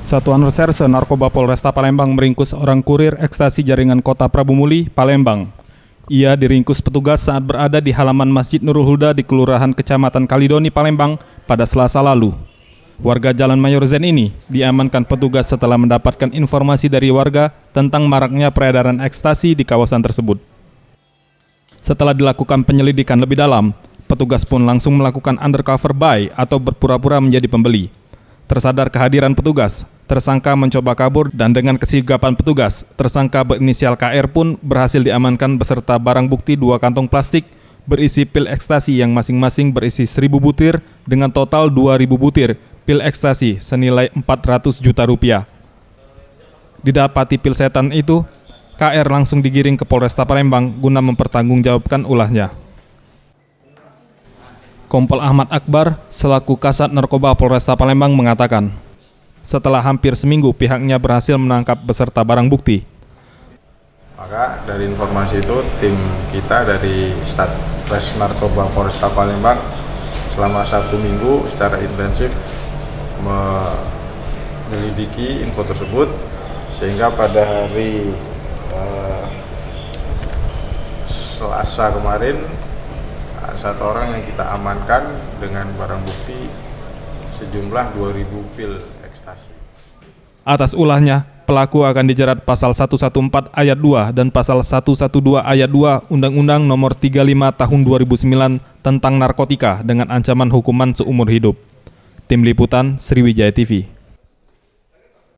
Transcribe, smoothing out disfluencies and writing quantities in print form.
Satuan Reserse Narkoba Polresta Palembang meringkus seorang kurir ekstasi jaringan Kota Prabu Muli, Palembang. Ia diringkus petugas saat berada di halaman Masjid Nurul Huda di Kelurahan Kecamatan Kalidoni, Palembang pada Selasa lalu. Warga Jalan Mayor Zen ini diamankan petugas setelah mendapatkan informasi dari warga tentang maraknya peredaran ekstasi di kawasan tersebut. Setelah dilakukan penyelidikan lebih dalam, petugas pun langsung melakukan undercover buy atau berpura-pura menjadi pembeli. Tersadar kehadiran petugas, tersangka mencoba kabur dan dengan kesigapan petugas, tersangka berinisial KR pun berhasil diamankan beserta barang bukti 2 kantong plastik berisi pil ekstasi yang masing-masing berisi 1.000 butir dengan total 2.000 butir pil ekstasi senilai 400 juta rupiah. Didapati pil setan itu, KR langsung digiring ke Polresta Palembang guna mempertanggungjawabkan ulahnya. Kompol Ahmad Akbar selaku Kasat Narkoba Polresta Palembang mengatakan, setelah hampir seminggu pihaknya berhasil menangkap beserta barang bukti. Maka dari informasi itu tim kita dari Satres Narkoba Polresta Palembang selama 1 minggu secara intensif menyelidiki info tersebut sehingga pada hari Selasa kemarin 1 orang yang kita amankan dengan barang bukti sejumlah 2.000 pil ekstasi. Atas ulahnya, pelaku akan dijerat pasal 114 ayat 2 dan pasal 112 ayat 2 Undang-Undang Nomor 35 Tahun 2009 tentang narkotika dengan ancaman hukuman seumur hidup. Tim Liputan Sriwijaya TV.